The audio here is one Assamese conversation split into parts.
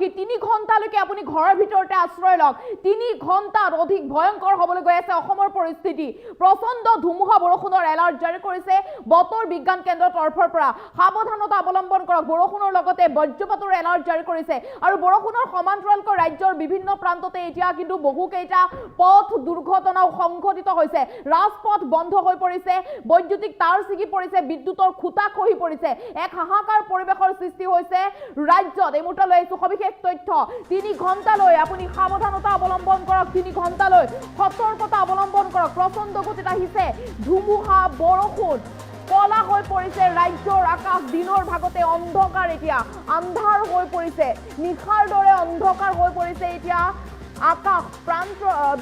ৰাজ্যবাসী 3 ঘণ্টালৈকে আপুনি ঘৰৰ ভিতৰতে আশ্ৰয় লওক 3 ঘণ্টাত অধিক ভয়ংকৰ হ'বলৈ গৈ আছে অসমৰ পৰিস্থিতি প্ৰচণ্ড ধুমুহা বৰষুণৰ এলাৰ্ট জাৰি কৰিছে বতৰ বিজ্ঞান কেন্দ্ৰৰ তৰফৰ পৰা সাৱধানতা অৱলম্বন কৰক বৰষুণৰ লগতে বজ্ৰপাতৰ এলাৰ্ট জাৰি কৰিছে আৰু বৰষুণৰ সমান্তৰালকৈ ৰাজ্যৰ বিভিন্ন প্ৰান্ততে এতিয়া কিন্তু বহুকেইটা পথ দুৰ্ঘটনাও সংঘটিত হৈছে ৰাজপথ বন্ধ হৈ পৰিছে বৈদ্যুতিক তাঁৰ ছিগি পৰিছে বিদ্যুতৰ খুঁটা খহি পৰিছে এক হাহাকাৰ পৰিৱেশৰ সৃষ্টি হৈছে ৰাজ্যত এই মুহূৰ্তলৈ আহিছো সবিশেষ তথ্য 3 ঘণ্টালৈ আপুনি সাৱধানতা অৱলম্বন কৰক 3 ঘণ্টালৈ সতৰ্কতা অৱলম্বন কৰক প্ৰচণ্ড গতিত আহিছে ধুমুহা বৰষুণ কলা হৈ পৰিছে ৰাজ্যৰ আকাশ দিনৰ ভাগতে অন্ধকাৰ এতিয়া আন্ধাৰ হৈ পৰিছে নিশাৰ দৰে অন্ধকাৰ হৈ পৰিছে এতিয়া আকাশ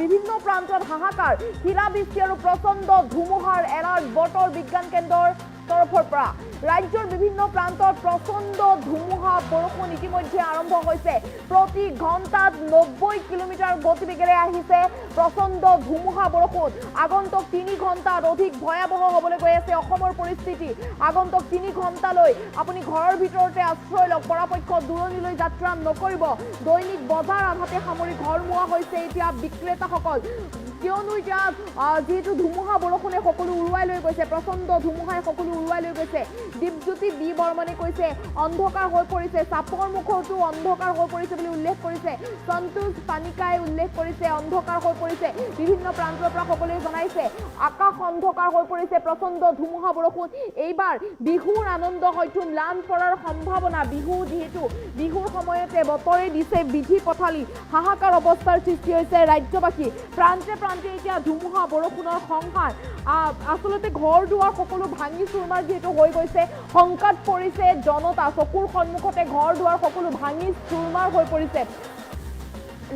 বিভিন্ন প্ৰান্তত হাহাকাৰ শিলাবৃষ্টি আৰু প্ৰচণ্ড ধুমুহাৰ এলাৰ্ট বতৰ বিজ্ঞান কেন্দ্ৰৰ তৰফৰ পৰা ৰাজ্যৰ বিভিন্ন প্ৰান্তত প্ৰচণ্ড ধুমুহা বৰষুণ ইতিমধ্যে আৰম্ভ হৈছে প্ৰতি ঘণ্টাত 90 কিলোমিটাৰ গতিবেগেৰে আহিছে প্ৰচণ্ড ধুমুহা বৰষুণ আগন্তুক 3 ঘণ্টাত অধিক ভয়াৱহ হ'বলৈ গৈ আছে অসমৰ পৰিস্থিতি আগন্তুক 3 ঘণ্টালৈ আপুনি ঘৰৰ ভিতৰতে আশ্ৰয় লওক পৰাপক্ষত দূৰণিলৈ যাত্ৰা নকৰিব দৈনিক বজাৰ আধাতে সামৰি ঘৰমুৱা হৈছে এতিয়া বিক্ৰেতাসকল কিয়নো এতিয়া যেহেতু ধুমুহা বৰষুণে সকলো উৰুৱাই লৈ গৈছে প্ৰচণ্ড ধুমুহাই সকলো উৰুৱাই লৈ গৈছে দীপজ্যোতি বি বৰ্মনে কৈছে অন্ধকাৰ হৈ পৰিছে চাপৰ মুখতো অন্ধকাৰ হৈ পৰিছে বুলি উল্লেখ কৰিছে সন্তোষ পানিকাই উল্লেখ কৰিছে অন্ধকাৰ হৈ পৰিছে বিভিন্ন প্ৰান্তৰ পৰা সকলোৱে জনাইছে আকাশ অন্ধকাৰ হৈ পৰিছে প্ৰচণ্ড ধুমুহা বৰষুণ এইবাৰ বিহুৰ আনন্দ হয়তো ম্লান পৰাৰ সম্ভাৱনা বিহু যেহেতু বিহুৰ সময়তে বতৰে দিছে বিধি পথালি হাহাকাৰ অৱস্থাৰ সৃষ্টি হৈছে ৰাজ্যবাসী প্ৰান্তে প্ৰান্তে এতিয়া ধুমুহা বৰষুণৰ সংহাৰ আচলতে ঘৰ দুৱাৰ সকলো ভাঙি চুৰমাৰ যেহেতু হৈ গৈছে সংকট পৰিছে জনতা চকুৰ সন্মুখতে ঘৰ দুৱাৰ সকলো ভাঙি চুৰমাৰ হৈ পৰিছে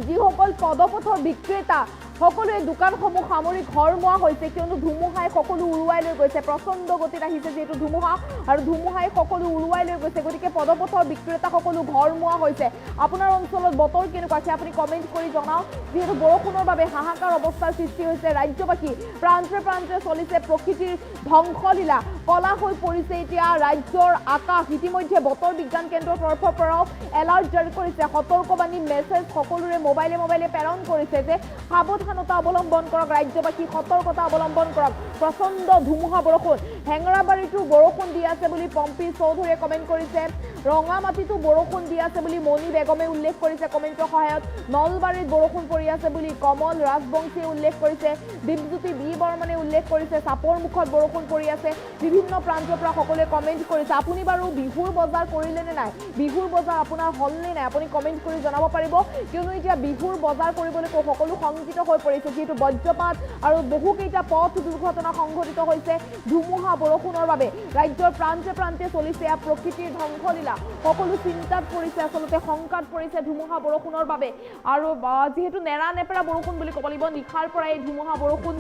যিসকল পদপথৰ বিক্ৰেতা সকলোৱে দোকানসমূহ সামৰি ঘৰমুৱা হৈছে কিয়নো ধুমুহাই সকলো উৰুৱাই লৈ গৈছে প্ৰচণ্ড গতিত আহিছে যেহেতু ধুমুহা আৰু ধুমুহাই সকলো উৰুৱাই লৈ গৈছে গতিকে পদপথৰ বিক্ৰেতা সকলো ঘৰমুৱা হৈছে আপোনাৰ অঞ্চলত বতৰ কেনেকুৱা আছে আপুনি কমেণ্ট কৰি জনাওক যেহেতু বৰষুণৰ বাবে হাহাকাৰ অৱস্থাৰ সৃষ্টি হৈছে ৰাজ্যবাসী প্ৰান্তে প্ৰান্তে চলিছে প্ৰকৃতিৰ ধ্বংসলীলা কলা হৈ পৰিছে এতিয়া ৰাজ্যৰ আকাশ ইতিমধ্যে বতৰ বিজ্ঞান কেন্দ্ৰৰ তৰফৰ পৰাও এলাৰ্ট জাৰি কৰিছে সতৰ্কবাণী মেছেজ সকলোৰে মোবাইলে প্ৰেৰণ কৰিছে যে সাৱধানতা অৱলম্বন কৰক ৰাজ্যবাসী সতৰ্কতা অৱলম্বন কৰক প্ৰচণ্ড ধুমুহা বৰষুণ হেঙৰাবাৰীতো বৰষুণ দি আছে বুলি পম্পী চৌধুৰীয়ে কমেণ্ট কৰিছে ৰঙামাটিতো বৰষুণ দি আছে বুলি মণি বেগমে উল্লেখ কৰিছে কমেণ্টৰ সহায়ত নলবাৰীত বৰষুণ পৰি আছে বুলি কমল ৰাজবংশীয়ে উল্লেখ কৰিছে দীপজ্যোতি বি বৰ্মনে উল্লেখ কৰিছে চাপৰ মুখত বৰষুণ পৰি আছে বিভিন্ন প্ৰান্তৰ পৰা সকলোৱে কমেণ্ট কৰিছে আপুনি বাৰু বিহুৰ বজাৰ কৰিলে নে নাই বিহুৰ বজাৰ আপোনাৰ হ'ল নে নাই আপুনি কমেণ্ট কৰি জনাব পাৰিব কিয়নো এতিয়া বিহুৰ বজাৰ কৰিবলৈ সকলো সংগীত হৈ পৰিছে যেহেতু বজ্ৰপাত আৰু বহুকেইটা পথ দুৰ্ঘটনা সংঘটিত হৈছে ধুমুহা বৰষুণৰ বাবে ৰাজ্যৰ প্ৰান্তে প্ৰান্তে চলিছে প্ৰকৃতিৰ ধ্বংসলীলা সকলো চিন্তাত পৰিছে আচলতে শংকাত পৰিছে ধুমুহা বৰষুণৰ বাবে আৰু যেহেতু নেৰা নেপেৰা বৰষুণ বুলি ক'ব লাগিব নিশাৰ পৰা এই ধুমুহা বৰষুণ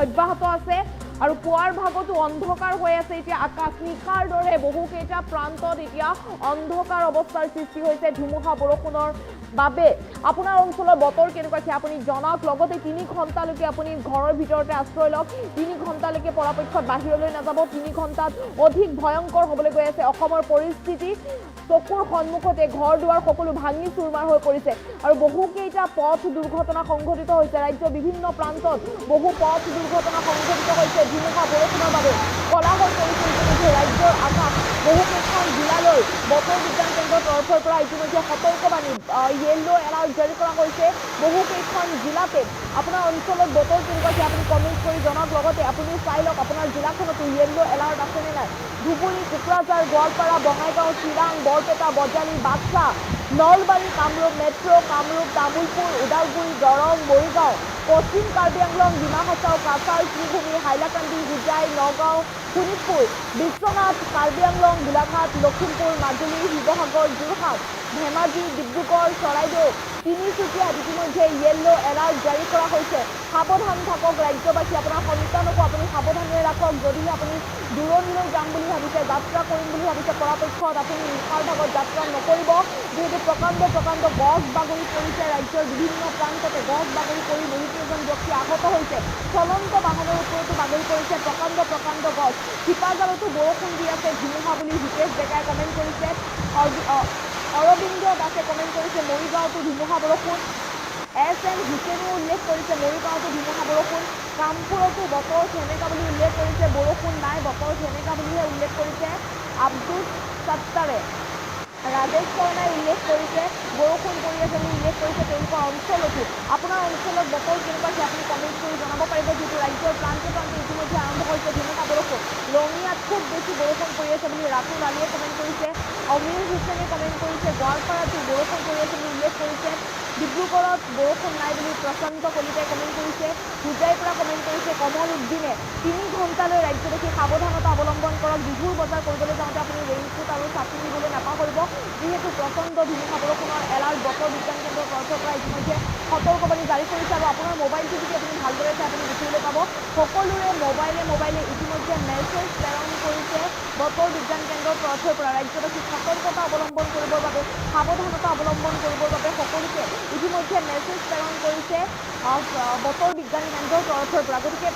অব্যাহত আছে আৰু পুৱাৰ ভাগতো অন্ধকাৰ হৈ আছে এতিয়া আকাশ নিশাৰ দৰে বহুকেইটা প্ৰান্তত এতিয়া অন্ধকাৰ অৱস্থাৰ সৃষ্টি হৈছে ধুমুহা বৰষুণৰ বাবে আপোনাৰ অঞ্চলৰ বতৰ কেনেকুৱা কি আপুনি জনাওক লগতে 3 ঘণ্টালৈকে আপুনি ঘৰৰ ভিতৰতে আশ্ৰয় লওক 3 ঘণ্টালৈকে পৰাপক্ষত বাহিৰলৈ নাযাব 3 ঘণ্টাত অধিক ভয়ংকৰ হ'বলৈ গৈ আছে অসমৰ পৰিস্থিতি চকুৰ সন্মুখতে ঘৰ দুৱাৰ সকলো ভাঙি চুৰমাৰ হৈ পৰিছে আৰু বহুকেইটা পথ দুৰ্ঘটনা সংঘটিত হৈছে ৰাজ্যৰ বিভিন্ন প্ৰান্তত বহু পথ দুৰ্ঘটনা সংঘটিত হৈছে ধুমুহা বৰষুণৰ বাবে কলা হৈ পৰিছে ইতিমধ্যে ৰাজ্যৰ আকাশ বহুকেইখন জিলালৈ বতৰ বিজ্ঞান কেন্দ্ৰৰ তৰফৰ পৰা ইতিমধ্যে সতৰ্কবাণী য়েল্লো এলাৰ্ট জাৰি কৰা হৈছে বহুকেইখন জিলাতে আপোনাৰ অঞ্চলত বতৰ কেনেকুৱা কি আপুনি কমেণ্ট কৰি জনাওক লগতে আপুনি চাই লওক আপোনাৰ জিলাখনতো য়েল্লো এলাৰ্ট আছেনে নাই ধুবুৰী কোকৰাঝাৰ গোৱালপাৰা বঙাইগাঁও চিৰাং বৰপেটা বজালী বাক্সা নলবাৰী কামৰূপ মেট্ৰ' কামৰূপ তামুলপুৰ ওদালগুৰি দৰং মৰিগাঁও পশ্চিম কাৰ্বি আংলং ডিমা হাছাও কাছাৰ শ্ৰীভূমি হাইলাকান্দি হোজাই নগাঁও শোণিতপুৰ বিশ্বনাথ কাৰ্বি আংলং গোলাঘাট লখিমপুৰ মাজুলী শিৱসাগৰ যোৰহাট ধেমাজি ডিব্ৰুগড় চৰাইদেউ তিনিচুকীয়াত ইতিমধ্যে য়েল্লো এলাৰ্ট জাৰি কৰা হৈছে সাৱধান থাকক ৰাজ্যবাসী আপোনাৰ সন্তানকো আপুনি সাৱধানে ৰাখক যদিহে আপুনি দূৰণিলৈ যাম বুলি ভাবিছে যাত্ৰা কৰিম বুলি ভাবিছে পৰাপক্ষত আপুনি নিশাৰ ভাগত যাত্ৰা নকৰিব যিহেতু প্ৰকাণ্ড গছ বাগৰি পৰিছে ৰাজ্যৰ বিভিন্ন প্ৰান্ততে গছ বাগৰি পৰি বহুকেইজন ব্যক্তি আহত হৈছে চলন্ত বাহনৰ ওপৰতো বাগৰি পৰিছে প্ৰকাণ্ড গছ শিপাজালতো বৰষুণ দি আছে ধুমুহা বুলি হিতেশ ডেকাই কমেণ্ট কৰিছে অৰবিন্দ দাসে কমেণ্ট কৰিছে মৰিগাঁৱতো ধুমুহা বৰষুণ। SM হুছেইনে উল্লেখ কৰিছে মৰিগাঁৱতো ধুমুহা বৰষুণ। কামপুৰতো বতৰ সেমেকা বুলি উল্লেখ কৰিছে, বৰষুণ নাই, বতৰ সেমেকা বুলিহে উল্লেখ কৰিছে আব্দুল সত্তাৰে। ৰাজেশ শৰ্মাই উল্লেখ কৰিছে বৰষুণ পৰি আছে বুলি উল্লেখ কৰিছে তেওঁলোকৰ অঞ্চলতো। আপোনাৰ অঞ্চলত বতৰ কেনেকুৱা আছে আপুনি কমেণ্ট কৰি জনাব পাৰিব, যিটো ৰাজ্যৰ প্ৰান্তে প্ৰান্তে ইতিমধ্যে আৰম্ভ হৈছে ধুমুহা বৰষুণ। ৰঙিয়াত খুব বেছি বৰষুণ পৰি আছে বুলি ৰাতুল আলীয়ে কমেণ্ট কৰিছে। অমিৰ হুছেইনে কমেণ্ট কৰিছে গোৱালপাৰাতো বৰষুণ পৰি আছে বুলি উল্লেখ কৰিছে। ডিব্ৰুগড়ত বৰষুণ নাই বুলি প্ৰশান্ত কলিতাই কমেণ্ট কৰিছে। হোজাইৰ পৰা কমেণ্ট কৰিছে কমল উদ্দিনে ৩ ঘণ্টালৈ ৰাজ্যবাসী সাৱধানতা অৱলম্বন কৰক। বিহুৰ বজাৰ কৰিবলৈ যাওঁতে আপুনি ৰেইনকোট আৰু ছাতি নিবলৈ নাপাহৰিব, যিহেতু প্ৰচণ্ড ধুমুহা বৰষুণৰ এলাৰ্ট বতৰ বিজ্ঞান কেন্দ্ৰৰ তৰফৰ পৰা ইতিমধ্যে সতৰ্কবাণী জাৰি কৰিছে। আৰু আপোনাৰ মোবাইলটো যদি আপুনি ভালদৰে চাই আপুনি দেখিবলৈ পাব সকলোৰে মোবাইলে ইতিমধ্যে মেছেজ প্ৰেৰণ কৰিছে বতৰ বিজ্ঞান কেন্দ্ৰৰ তৰফৰ পৰা ৰাজ্যবাসীক সতৰ্কতা অৱলম্বন কৰিবৰ বাবে, সাৱধানতা অৱলম্বন কৰিবৰ বাবে সকলোকে ইতিমধ্যে মেছেজ প্ৰেৰণ কৰিছে বতৰ বিজ্ঞান কেন্দ্ৰৰ তৰফৰ পৰা। গতিকে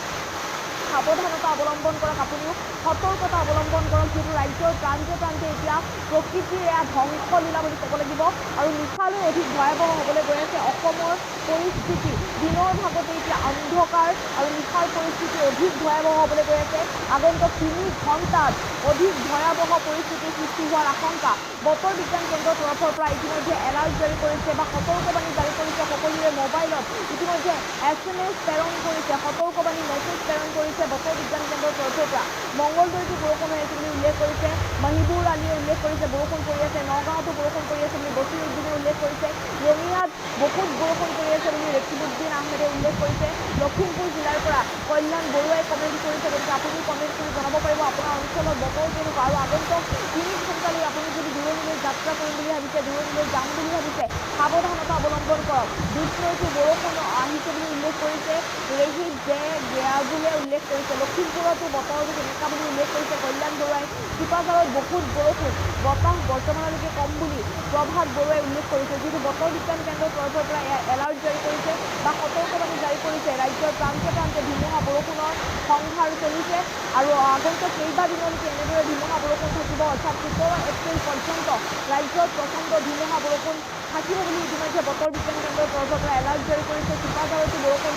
সাৱধানতা অৱলম্বন কৰক, আপুনিও সতৰ্কতা অৱলম্বন কৰক, যিহেতু ৰাজ্যৰ প্ৰান্তে প্ৰান্তে এতিয়া প্ৰকৃতিৰ এয়া ধ্বংসলীলা বুলি ক'ব লাগিব। আৰু নিশালৈ অধিক ভয়াৱহ হ'বলৈ গৈ আছে অসমৰ পৰিস্থিতি। দিনৰ ভাগতে এতিয়া অন্ধকাৰ আৰু নিশাৰ পৰিস্থিতি অধিক ভয়াৱহ হ'বলৈ গৈ আছে। আগন্তুক 3 ঘণ্টাত অধিক ভয়াৱহ পৰিস্থিতিৰ সৃষ্টি হোৱাৰ আশংকা। বতৰ বিজ্ঞান কেন্দ্ৰৰ তৰফৰ পৰা ইতিমধ্যে এলাৰ্ট জাৰি কৰিছে বা সতৰ্কবাণী জাৰি কৰিছে। সকলোৰে মোবাইলত ইতিমধ্যে SMS প্ৰেৰণ কৰিছে, সতৰ্কবাণী মেছেজ প্ৰেৰণ কৰিছে বতৰ বিজ্ঞান কেন্দ্ৰৰ তৰফৰ পৰা। মংগলদৈতো বৰষুণ হৈ আছে বুলি উল্লেখ কৰিছে মহিবুৰ আলীয়ে উল্লেখ কৰিছে বৰষুণ পৰি আছে। নগাঁৱতো বৰষুণ পৰি আছে বুলি বছিৰ উদ্দিনে উল্লেখ কৰিছে। ৰঙিয়াত বহুত বৰষুণ পৰি আছে বুলি ৰেকিবুদ্দিন আহমেদে উল্লেখ কৰিছে। লখিমপুৰ জিলাৰ পৰা কল্যাণ বৰুৱাই কমেণ্ট কৰিছে। গতিকে আপুনি কমেণ্ট কৰি জনাব পাৰিব আপোনাৰ অঞ্চলত বতৰ কেনেকুৱা। আৰু আগন্তুক 3 ঘণ্টালৈ আপুনি যদি দূৰণিলৈ যাত্ৰা কৰিম বুলি ভাবিছে, দূৰণিলৈ যাম বুলি ভাবিছে, সাৱধানতা অৱলম্বন কৰক। বিষ্ণুতো বৰষুণ আহিছে বুলি উল্লেখ কৰিছে ৰেহিব জে গেয়াজুলে উল্লেখ কৰিছে। লখিমপুৰতো বতৰটো সেমেকা বুলি উল্লেখ কৰিছে কল্যাণ বৰুৱাই। চিপাঝাৰত বহুত বৰষুণ, বতাহ বৰ্তমানলৈকে কম বুলি প্ৰভাত বৰুৱাই উল্লেখ কৰিছে। যিহেতু বতৰ বিজ্ঞান কেন্দ্ৰৰ তৰফৰ পৰা এলাৰ্ট জাৰি কৰিছে বা সতৰ্কবাণী জাৰি কৰিছে, ৰাজ্যৰ প্ৰান্তে প্ৰান্তে ধুমুহা বৰষুণৰ সংহাৰ চলিছে। আৰু আগন্তুক কেইবাদিনলৈকে এনেদৰে ধুমুহা বৰষুণ থাকিব, অৰ্থাৎ 17 এপ্ৰিল পৰ্যন্ত ৰাজ্যত প্ৰচণ্ড ধুমুহা বৰষুণ থাকিব বুলি ইতিমধ্যে বতৰ বিজ্ঞান কেন্দ্ৰৰ তৰফৰ পৰা এলাৰ্ট জাৰি কৰিছে। চিপাঝাৰতো বৰষুণ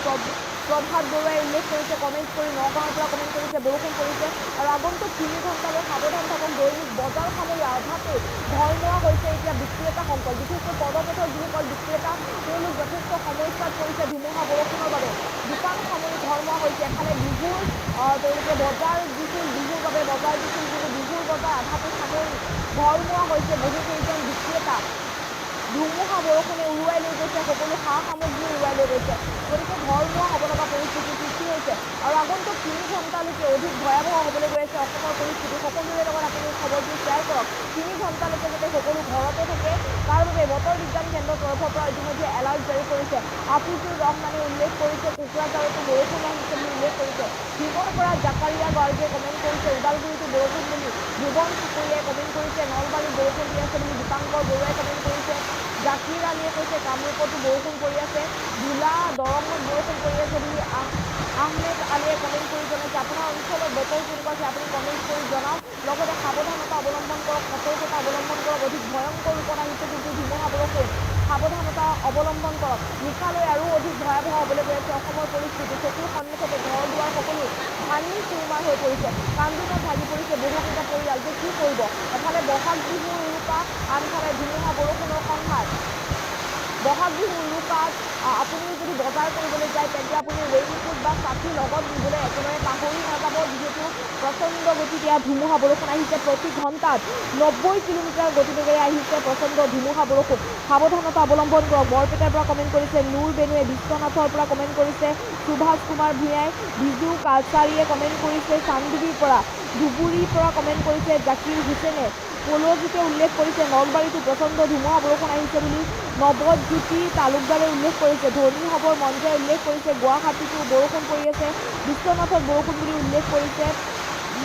প্ৰভাত বৰুৱাই উল্লেখ কৰিছে কমেণ্ট কৰি। নগাঁৱৰ পৰা কমেণ্ট কৰিছে বৰষুণ পৰিছে। আৰু আগন্তুক 3 ঘণ্টালৈ সাৱধান থাকক। দৈনিক বজাৰ সামৰি আধাতে ঘৰমুৱা হৈছে এতিয়া বিক্ৰেতাসকল, বিশেষকৈ পদপথৰ যিসকল বিক্ৰেতা তেওঁলোক যথেষ্ট সমস্যাত পৰিছে ধুমুহা বৰষুণৰ বাবে। দোকান সামৰি ঘৰমুৱা হৈছে। এফালে বিহুৰ তেওঁলোকে বজাৰ দিছিল, বিহুৰ বাবে বজাৰ দিছিল, কিন্তু বিহুৰ বজাৰ আধাতে সামৰি ঘৰমুৱা হৈছে বহুকেইজন বিক্ৰেতা। ধুমুহা বৰষুণে উৰুৱাই লৈ গৈছে সকলো সা সামগ্ৰী উৰুৱাই লৈ গৈছে। গতিকে ঘৰমুৱা হ'ব লগা পৰিস্থিতিৰ সৃষ্টি হৈছে। আৰু আগন্তুক 3 ঘণ্টালৈকে অধিক ভয়াৱহ হ'বলৈ গৈ আছে অসমৰ পৰিস্থিতি। সকলোৰে লগত আপুনি খবৰটো শ্বেয়াৰ কৰক। 3 ঘণ্টালৈকে যাতে সকলো ঘৰতে থাকে তাৰ বাবে বতৰ বিজ্ঞান কেন্দ্ৰৰ তৰফৰ পৰা ইতিমধ্যে এলাৰ্ট জাৰি কৰিছে। আফিজুৰ ৰহমানে উল্লেখ কৰিছে কোকৰাঝাৰতো বৰষুণ আহিছে বুলি উল্লেখ কৰিছে। ভীমৰ পৰা জাকাৰিয়া গাৰ্গে কমেণ্ট কৰিছে ওদালগুৰিতো বৰষুণ বুলি ভুৱন ঠাকুৰীয়াই কমেণ্ট কৰিছে। নলবাৰীত বৰষুণ দি আছে বুলি দীপাংকৰ বৰুৱাই কমেণ্ট কৰিছে। জাকিৰ আলীয়ে কৈছে কামৰূপতো বৰষুণ পৰি আছে। ভোলা দৰঙত বৰষুণ পৰি আছে বুলি আহমেদ আলীয়ে কমেণ্ট কৰি জনাইছে। আপোনাৰ অঞ্চলত বতৰ কেনেকুৱা আছে আপুনি কমেণ্ট কৰি জনাওক। লগতে সাৱধানতা অৱলম্বন কৰক, সতৰ্কতা অৱলম্বন কৰক। অধিক ভয়ংকৰ ৰূপত আহিছে কিন্তু ধুমুহা বৰষুণ, সাৱধানতা অৱলম্বন কৰক। নিশালৈ আৰু অধিক ভয়াৱহ হ'বলৈ গৈ আছে অসমৰ পৰিস্থিতি। চকুৰ সন্মুখতে ঘৰ দুৱাৰ সকলো ভাঙি চুৰমাৰ হৈ পৰিছে। কান্দোনত ভাগি পৰিছে বহুকেইটা পৰিয়াল। যে কি কৰিব, এফালে বহাগ বিহুৰ উৰুকা, আনফালে ধুমুহা বৰষুণৰ সংহাৰ। বহাগ বিহুৰ উৰুকাত আপুনিও যদি বজাৰ কৰিবলৈ যায় তেন্তে আপুনি ৰেইনকোট বা ছাতি লগত নিবলৈ একেবাৰে পাহৰি নাযাব, যিহেতু প্ৰচণ্ড গতিত এয়া ধুমুহা বৰষুণ আহিছে। প্ৰতি ঘণ্টাত 90 কিলোমিটাৰ গতিবেগেৰে আহিছে প্ৰচণ্ড ধুমুহা বৰষুণ। সাৱধানতা অৱলম্বন কৰক। বৰপেটাৰ পৰা কমেণ্ট কৰিছে নুৰ বেনুৱে, বিশ্বনাথৰ পৰা কমেণ্ট কৰিছে সুভাষ কুমাৰ ভূঞাই, বিজু কাছাৰীয়ে কমেণ্ট কৰিছে চান্দুবিৰ পৰা, ধুবুৰীৰ পৰা কমেণ্ট কৰিছে জাকিৰ হুছেইনে, পলজিতে উল্লেখ কৰিছে নলবাৰীতো প্ৰচণ্ড ধুমুহা বৰষুণ আহিছে বুলি নৱজ্যোতি তালুকদাৰে উল্লেখ কৰিছে। ধনী হবৰ মঞ্চাই উল্লেখ কৰিছে গুৱাহাটীতো বৰষুণ পৰি আছে। বিশ্বনাথত বৰষুণ বুলি উল্লেখ কৰিছে।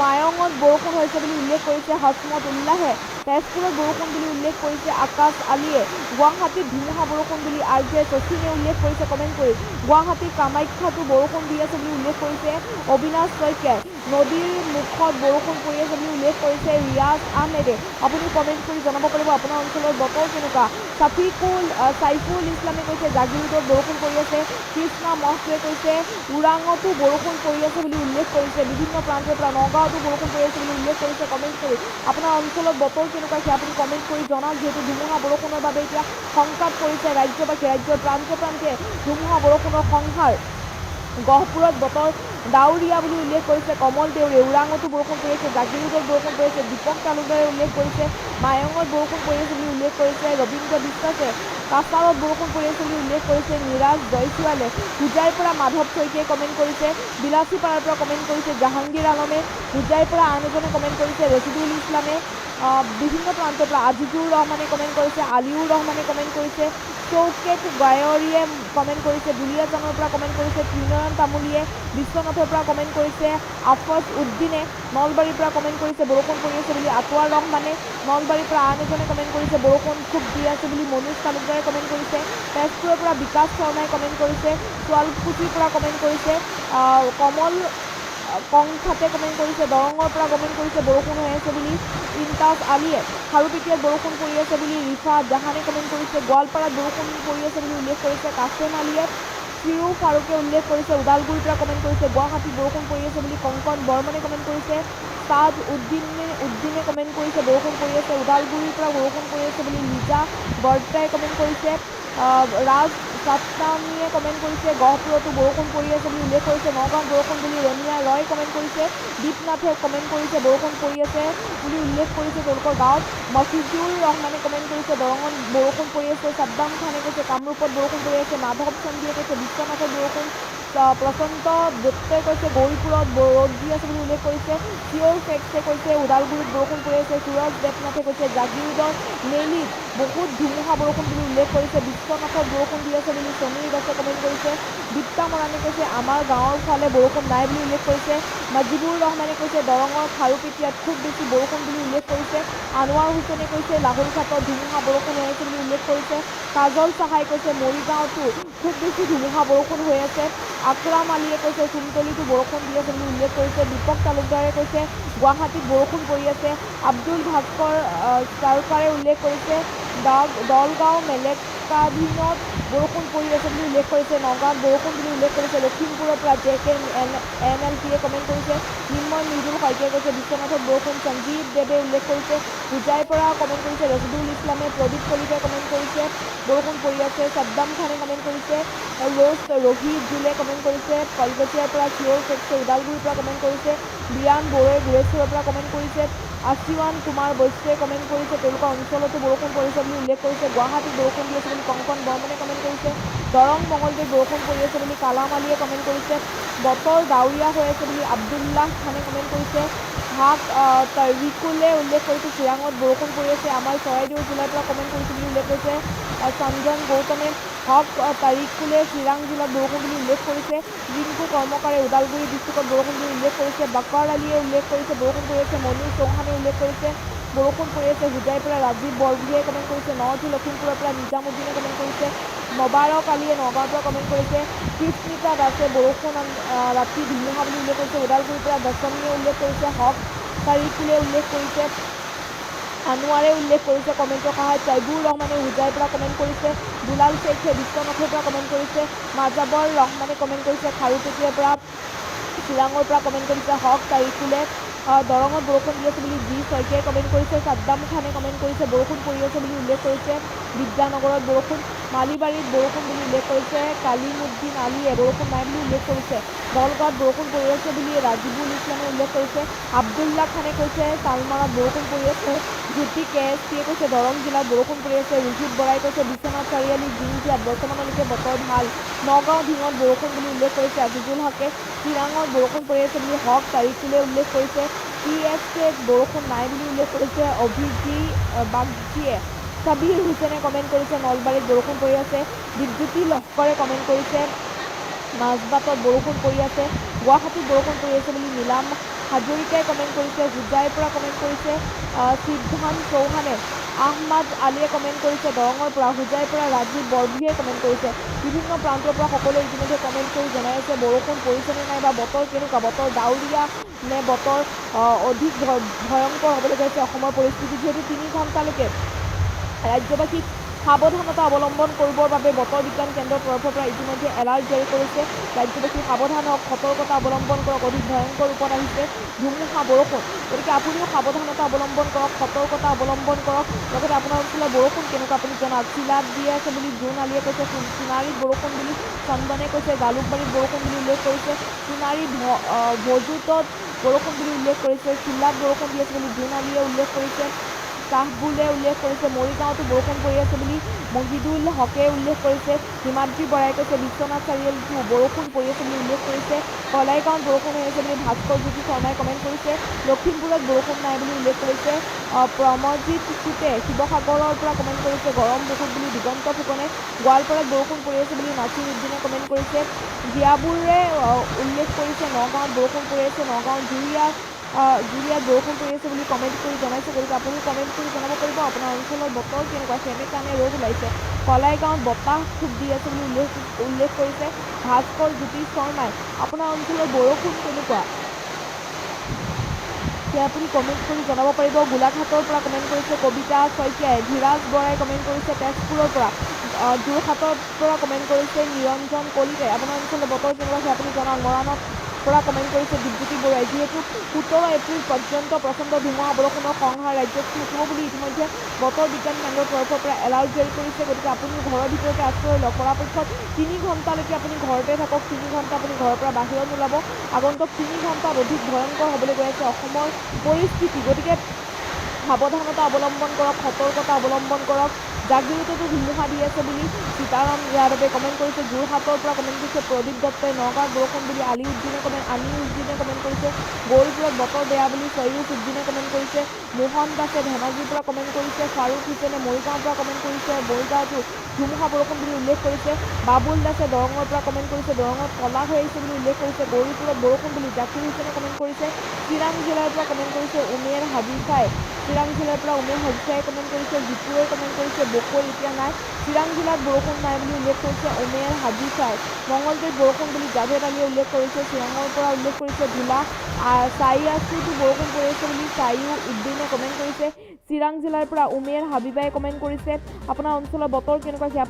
মায়ঙত বৰষুণ হৈছে বুলি উল্লেখ কৰিছে হসমত উল্লাহে। তেজপুৰত বৰষুণ বুলি উল্লেখ কৰিছে আকাশ আলীয়ে। গুৱাহাটীত ধুমুহা বৰষুণ বুলি RJ শচীনে উল্লেখ কৰিছে কমেণ্ট কৰি। গুৱাহাটীৰ কামাখ্যাতো বৰষুণ দি আছে বুলি উল্লেখ কৰিছে অবিনাশ শইকীয়াই। নদীৰ মুখত বৰষুণ পৰি আছে বুলি উল্লেখ কৰিছে ৰিয়াজ আহমেদে। আপুনি কমেণ্ট কৰি জনাব পাৰিব আপোনাৰ অঞ্চলৰ বতৰ কেনেকুৱা। চাইফুল ইছলামে কৈছে জাগিৰোডত বৰষুণ পৰি আছে। কৃষ্ণা মহটোৱে কৈছে ওৰাঙতো বৰষুণ পৰি আছে বুলি উল্লেখ কৰিছে। বিভিন্ন প্ৰান্তৰ পৰা নগাঁৱতো বৰষুণ পৰি আছে বুলি উল্লেখ কৰিছে কমেণ্ট কৰি। আপোনাৰ অঞ্চলত বতৰ কেনেকুৱা সেয়া আপুনি কমেণ্ট কৰি জনাওক। যিহেতু ধুমুহা বৰষুণৰ বাবে এতিয়া শংকাত পৰিছে ৰাজ্যবাসী। ৰাজ্যৰ প্ৰান্তে প্ৰান্তে ধুমুহা বৰষুণৰ সংহাৰ। গহপুৰত বতৰ ডাৱৰীয়া বুলি উল্লেখ কৰিছে কমল দেউৰে। ওৰাঙতো বৰষুণ পৰি আছে। জাগিৰোডত বৰষুণ পৰি আছে। দীপক তালুকদাৰে উল্লেখ কৰিছে মায়ঙত বৰষুণ পৰি আছে বুলি উল্লেখ কৰিছে ৰবীন্দ্ৰ বিশ্বাসে। কাছাৰত বৰষুণ পৰি আছে বুলি উল্লেখ কৰিছে নিৰাজ জয়ছোৱালে। হোজাইৰ পৰা মাধৱ শইকীয়াই কমেণ্ট কৰিছে। বিলাচীপাৰাৰ পৰা কমেণ্ট কৰিছে জাহাংগীৰ আলমে। হোজাইৰ পৰা আন এজনে কমেণ্ট কৰিছে ৰচিদুল ইছলামে। বিভিন্ন প্ৰান্তৰ পৰা আজিজুৰ ৰহমানে কমেণ্ট কৰিছে। আলিউৰ ৰহমানে কমেণ্ট কৰিছে। চৌকেট গায়ৰীয়ে কমেণ্ট কৰিছে। দুলীয়াজানৰ পৰা কমেণ্ট কৰিছে ত্ৰিনয়ন তামুলীয়ে। বিশ্বনাথৰ পৰা কমেণ্ট কৰিছে আফজ উদ্দিনে। নলবাৰীৰ পৰা কমেণ্ট কৰিছে বৰষুণ পৰি আছে বুলি আটোৱাৰ ৰহমানে। নলবাৰীৰ পৰা আন এজনে কমেণ্ট কৰিছে বৰষুণ খুব দি আছে বুলি মনোজ তালুকদাৰে কমেণ্ট কৰিছে। তেজপুৰৰ পৰা বিকাশ শৰ্মাই কমেণ্ট কৰিছে। শুৱালকুছিৰ পৰা কমেণ্ট কৰিছে কমল কংখাতে কমেণ্ট কৰিছে। দৰঙৰ পৰা কমেণ্ট কৰিছে বৰষুণ হৈ আছে বুলি ইমতাজ আলীয়ে। খাৰুপেটীয়াত বৰষুণ পৰি আছে বুলি ৰিফা জাহানে কমেণ্ট কৰিছে। গোৱালপাৰাত বৰষুণ পৰি আছে বুলি উল্লেখ কৰিছে কাছেম আলীয়ে। চিৰু ফাৰুকে উল্লেখ কৰিছে। ওদালগুৰিৰ পৰা কমেণ্ট কৰিছে গুৱাহাটীত বৰষুণ পৰি আছে বুলি কংকন বৰ্মনে কমেণ্ট কৰিছে। তাজ উদ্দিনে কমেণ্ট কৰিছে বৰষুণ পৰি আছে। ওদালগুৰিৰ পৰা বৰষুণ পৰি আছে বুলি লিজা বৰ্তাই কমেণ্ট কৰিছে। ৰাজ চাটনানীয়ে কমেণ্ট কৰিছে গহপুৰতো বৰষুণ পৰি আছে বুলি উল্লেখ কৰিছে। নগাঁৱত বৰষুণ বুলি ৰনিয়া ৰয় কমেণ্ট কৰিছে। দীপনাথে কমেণ্ট কৰিছে বৰষুণ পৰি আছে বুলি উল্লেখ কৰিছে তেওঁলোকৰ গাঁৱত। মফিজুৰ ৰহমানে কমেণ্ট কৰিছে দৰঙত বৰষুণ পৰি আছে। ছাদ্দাম খানে কৈছে কামৰূপত বৰষুণ পৰি আছে। মাধৱ চন্দিয়ে কৈছে বিশ্বনাথত বৰষুণ। প্ৰশান্ত দত্তই কৈছে গৌৰীপুৰত ৰ'দ দি আছে বুলি উল্লেখ কৰিছে। চিঅ'ৰ ফেক্সে কৈছে ওদালগুৰিত বৰষুণ পৰি আছে। সুৰজ দেৱনাথে কৈছে জাগিৰোডৰ নেলিত বহুত ধুমুহা বৰষুণ বুলি উল্লেখ কৰিছে। বিশ্বনাথত বৰষুণ দি আছে বুলি সমীৰ দাসে কমেণ্ট কৰিছে। দীপ্তা মৰাণে কৈছে আমাৰ গাঁৱৰ ফালে বৰষুণ নাই বুলি উল্লেখ কৰিছে। মজিবুৰ ৰহমানে কৈছে দৰঙৰ খাৰুপেটীয়াত খুব বেছি বৰষুণ বুলি উল্লেখ কৰিছে। আনোৱাৰ হুছেইনে কৈছে লাহৰীঘাটত ধুমুহা বৰষুণ হৈ আছে বুলি উল্লেখ কৰিছে। কাজল চাহাই কৈছে মৰিগাঁৱতো খুব বেছি ধুমুহা বৰষুণ হৈ আছে। আকৰাম আলীয়ে কৈছে কুমতলিতো বৰষুণ দি আছে বুলি উল্লেখ কৰিছে। দীপক তালুকদাৰে কৈছে গুৱাহাটীত বৰষুণ পৰি আছে। আব্দুল ভাস্কৰ চাৰকাৰে উল্লেখ কৰিছে দলগাঁও মেলেকাধীনত বৰষুণ পৰি আছে বুলি উল্লেখ কৰিছে। নগাঁৱত বৰষুণ বুলি উল্লেখ কৰিছে। লখিমপুৰৰ পৰা JKNLP-য়ে কমেণ্ট কৰিছে। নিৰ্ময় মৃদুল শইকীয়াই কৈছে বিশ্বনাথত বৰষুণ। সঞ্জীৱ দেৱে উল্লেখ কৰিছে। হোজাইৰ পৰা কমেণ্ট কৰিছে ৰচিদুল ইছলামে। প্ৰদীপ কলিতাই কমেণ্ট কৰিছে বৰষুণ পৰি আছে। ছাদ্দাম খানে কমেণ্ট কৰিছে। ৰহিদ জুলে কমেণ্ট কৰিছে কলগছিয়াৰ পৰা। চিঅ'ৰ ফেক্সে ওদালগুৰিৰ পৰা কমেণ্ট কৰিছে। বিৰাণ বড়োৱে গোৰেশ্বৰৰ পৰা কমেণ্ট কৰিছে। আশীৱান কুমাৰ বৈশ্যই কমেণ্ট কৰিছে তেওঁলোকৰ অঞ্চলতো বৰষুণ পৰিছে বুলি উল্লেখ কৰিছে। গুৱাহাটীত বৰষুণ দি আছে বুলি কংকন বৰ্মনে কমেণ্ট কৰিছে। দৰং মঙলদৈত বৰষুণ পৰি আছে বুলি কালাম আলীয়ে কমেণ্ট কৰিছে। বতৰ ডাৱৰীয়া হৈ আছে বুলি আব্দুল্লাহ খানে কমেণ্ট কৰিছে। হাক তৰিকুলে উল্লেখ কৰিছে চিৰাঙত বৰষুণ পৰি আছে। আমাৰ চৰাইদেউ জিলাৰ পৰা কমেণ্ট কৰিছে বুলি উল্লেখ কৰিছে সঞ্জন গৌতমে। হক তাৰিকুলে চিৰাং জিলাত বৰষুণ বুলি উল্লেখ কৰিছে। ৰিংকু কৰ্মকাৰে ওদালগুৰি ডিষ্ট্ৰিক্টত বৰষুণ বুলি উল্লেখ কৰিছে। বাকাৰ আলীয়ে উল্লেখ কৰিছে বৰষুণ পৰি আছে। মনোজ চৌহানে উল্লেখ কৰিছে বৰষুণ পৰি আছে। হোজাইৰ পৰা ৰাজীৱ বৰভূঞাই কমেণ্ট কৰিছে। নৰ্থ লখিমপুৰৰ পৰা নিজামুদ্দিনে কমেণ্ট কৰিছে। মবাৰক আলীয়ে নগাঁৱৰ পৰা কমেণ্ট কৰিছে। কৃষ্ণিতা দাসে বৰষুণ ৰাতি ধুমুহা বুলি উল্লেখ কৰিছে। ওদালগুৰিৰ পৰা দশমীয়ে উল্লেখ কৰিছে। হক তাৰিকুলে উল্লেখ কৰিছে। আনোৱাৰে উল্লেখ কৰিছে কমেণ্টৰ সহায়ত। তৈবুৰ ৰহমানে হোজাইৰ পৰা কমেণ্ট কৰিছে। দুলাল শ্বেখে বিশ্বনাথৰ পৰা কমেণ্ট কৰিছে। মাজাবৰ ৰহমানে কমেণ্ট কৰিছে খাৰুপেটীয়াৰ পৰা। চিৰাঙৰ পৰা কমেণ্ট কৰিছে হক তাৰিকুলে। দৰঙত বৰষুণ দি আছে বুলি জি শইকীয়াই কমেণ্ট কৰিছে। ছাদ্দাম খানে কমেণ্ট কৰিছে বৰষুণ পৰি আছে বুলি উল্লেখ কৰিছে। বিদ্যানগৰত বৰষুণ। মালিবাৰীত বৰষুণ বুলি উল্লেখ কৰিছে। কালিমুদ্দিন আলীয়ে বৰষুণ নাই বুলি উল্লেখ কৰিছে। দলগাঁৱত বৰষুণ পৰি আছে বুলি ৰাজিবুল ইছলামে উল্লেখ কৰিছে। আব্দুল্লাহ খানে কৈছে চালমাৰাত বৰষুণ পৰি আছে। জ্যোতি KSPয়ে কৈছে দৰং জিলাত বৰষুণ পৰি আছে। ৰোহিত বৰাই কৈছে বিশ্বনাথ চাৰিআলি জিংজিয়াত বৰ্তমানলৈকে বতৰ ভাল। নগাঁও ঢিঙত বৰষুণ বুলি উল্লেখ কৰিছে আজিজুল হকে। চিৰাঙত বৰষুণ পৰি আছে বুলি হক তাৰিকুলে উল্লেখ কৰিছে। TSKত বৰষুণ নাই বুলি উল্লেখ কৰিছে অভিজি বাগচীয়ে। ছাবিৰ হুছেইনে কমেণ্ট কৰিছে নলবাৰীত বৰষুণ পৰি আছে। দীপজ্যোতি লস্কৰে কমেণ্ট কৰিছে মাজবাটত বৰষুণ পৰি আছে। গুৱাহাটীত বৰষুণ পৰি আছে বুলি নীলাম হাজৰিকাই কমেণ্ট কৰিছে, হোজাইৰ পৰা কমেণ্ট কৰিছে সিদ্ধান্ত চৌহানে, আহমাদ আলীয়ে কমেণ্ট কৰিছে দৰঙৰ পৰা, হোজাইৰ পৰা ৰাজীৱ বৰভূঞাই কমেণ্ট কৰিছে। বিভিন্ন প্ৰান্তৰ পৰা সকলোৱে ইতিমধ্যে কমেণ্ট কৰি জনাই আছে বৰষুণ পৰিছেনে নাই বা বতৰ কেনেকুৱা, বতৰ ডাৱৰীয়া নে বতৰ অধিক ভয়ংকৰ হ'বলৈ গৈছে অসমৰ পৰিস্থিতি, যিহেতু 3 ঘণ্টালৈকে ৰাজ্যবাসীক সাৱধানতা অৱলম্বন কৰিবৰ বাবে বতৰ বিজ্ঞান কেন্দ্ৰৰ তৰফৰ পৰা ইতিমধ্যে এলাৰ্ট জাৰি কৰিছে। ৰাজ্যবাসী সাৱধান হওক, সতৰ্কতা অৱলম্বন কৰক, অধিক ভয়ংকৰ ৰূপত আহিছে ধুমুহা বৰষুণ, গতিকে আপুনিও সাৱধানতা অৱলম্বন কৰক, সতৰ্কতা অৱলম্বন কৰক। লগতে আপোনাৰ অঞ্চলৰ বৰষুণ কেনেকুৱা আপুনি জনাওক। চিলাত দি আছে বুলি জোন আলীয়ে কৈছে, সোণাৰীত বৰষুণ বুলি চন্দনে কৈছে, জালুকবাৰীত বৰষুণ বুলি উল্লেখ কৰিছে, সোণাৰী ভজুতত বৰষুণ বুলি উল্লেখ কৰিছে, চিলাত বৰষুণ দি আছে বুলি জোন আলীয়ে উল্লেখ কৰিছে, কাহবুলে উল্লেখ কৰিছে, মৰিগাঁৱতো বৰষুণ পৰি আছে বুলি মহিদুল হকে উল্লেখ কৰিছে, হিমাদ্ৰী বৰাই কৈছে বিশ্বনাথ চাৰিআলিতো বৰষুণ পৰি আছে বুলি উল্লেখ কৰিছে, কলাইগাঁৱত বৰষুণ হৈ আছে বুলি ভাস্কৰ জ্যোতি শৰ্মাই কমেণ্ট কৰিছে, লখিমপুৰত বৰষুণ নাই বুলি উল্লেখ কৰিছে প্ৰমজিত চুতে, শিৱসাগৰৰ পৰা কমেণ্ট কৰিছে গৰম বহুত বুলি দিগন্ত ফুকনে, গোৱালপাৰাত বৰষুণ পৰি আছে বুলি নাছিৰ উদ্দিনে কমেণ্ট কৰিছে, জীয়াবুৰে উল্লেখ কৰিছে নগাঁৱত বৰষুণ পৰি আছে, নগাঁৱৰ জুৰিয়াত বৰষুণ পৰি আছে বুলি কমেণ্ট কৰি জনাইছে। গতিকে আপুনি কমেণ্ট কৰি জনাব পাৰিব আপোনাৰ অঞ্চলৰ বতৰ কেনেকুৱা, সেমেকানে ৰ'দ ওলাইছে, কলাইগাঁৱত বতাহ খুব দি আছে বুলি উল্লেখ কৰিছে ভাস্কৰ জ্যোতি শৰ্মাই। আপোনাৰ অঞ্চলৰ বৰষুণ কেনেকুৱা সেয়া আপুনি কমেণ্ট কৰি জনাব পাৰিব। গোলাঘাটৰ পৰা কমেণ্ট কৰিছে কবিতা শইকীয়াই, ধীৰাজ বৰাই কমেণ্ট কৰিছে তেজপুৰৰ পৰা, যোৰহাটৰ পৰা কমেণ্ট কৰিছে নিৰঞ্জন কলিতাই। আপোনাৰ অঞ্চলৰ বতৰ কেনেকুৱা সেয়া আপুনি জনাওক। মৰাণত পৰা কমেণ্ট কৰিছে দীপজ্যোতি বৰুৱাই। যিহেতু 17 এপ্ৰিল পৰ্যন্ত প্ৰচণ্ড ধুমুহা বৰষুণৰ সংহাৰ ৰাজ্যত থাকিব বুলি ইতিমধ্যে বতৰ বিজ্ঞান কেন্দ্ৰৰ তৰফৰ পৰা এলাৰ্ট জাৰি কৰিছে। গতিকে আপুনি ঘৰৰ ভিতৰতে আশ্ৰয় লওক, পৰাপক্ষত 3 ঘণ্টালৈকে আপুনি ঘৰতে থাকক, 3 ঘণ্টা আপুনি ঘৰৰ পৰা বাহিৰত নোলাব। আগন্তুক 3 ঘণ্টাত অধিক ভয়ংকৰ হ'বলৈ গৈ আছে অসমৰ পৰিস্থিতি, গতিকে সাৱধানতা অৱলম্বন কৰক, সতৰ্কতা অৱলম্বন কৰক। জাগিৰোডতো ধুমুহা দি আছে বুলি সীতাৰাম যাদৱে কমেণ্ট কৰিছে, যোৰহাটৰ পৰা কমেণ্ট কৰিছে প্ৰদীপ দত্তই, নগাঁৱত বৰষুণ বুলি আনি উদ্দিনে কমেণ্ট কৰিছে, গৌৰীপুৰত বতৰ বেয়া বুলি ছয়ুজ উদ্দিনে কমেণ্ট কৰিছে, মোহন দাসে ধেমাজিৰ পৰা কমেণ্ট কৰিছে, ফাৰুক হুছেইনে মৰিগাঁৱৰ পৰা কমেণ্ট কৰিছে মৰিগাঁৱতো ধুমুহা বৰষুণ বুলি উল্লেখ কৰিছে, বাবুল দাসে দৰঙৰ পৰা কমেণ্ট কৰিছে দৰঙত ক'লা হৈ আহিছে বুলি উল্লেখ কৰিছে, গৌৰীপুৰত বৰষুণ বুলি জাকিৰ হুছেইনে কমেণ্ট কৰিছে, চিৰাং জিলাৰ পৰা কমেণ্ট কৰিছে উমেৰ হাবিচাই, চিৰাং জিলাৰ পৰা উমেৰ হাবিচাই কমেণ্ট কৰিছে, জিতুৱে কমেণ্ট কৰিছে বকৈ এতিয়া নাই, চিৰাং জিলাত বৰষুণ নাই বুলি উল্লেখ কৰিছে উমেৰ হাবিচাই, মঙলদৈত বৰষুণ বুলি জাভেদ আলীয়ে উল্লেখ কৰিছে, চিৰাঙৰ পৰা উল্লেখ কৰিছে ধুলা, চাইয়াছুতো বৰষুণ পৰি আছে বুলি চাইয়ু উদ্দিনে কমেণ্ট কৰিছে, চিৰাং জিলাৰ পৰা উমেৰ হাবিবাই কমেণ্ট কৰিছে। আপোনাৰ অঞ্চলৰ বতৰ কেনেকুৱা সেয়া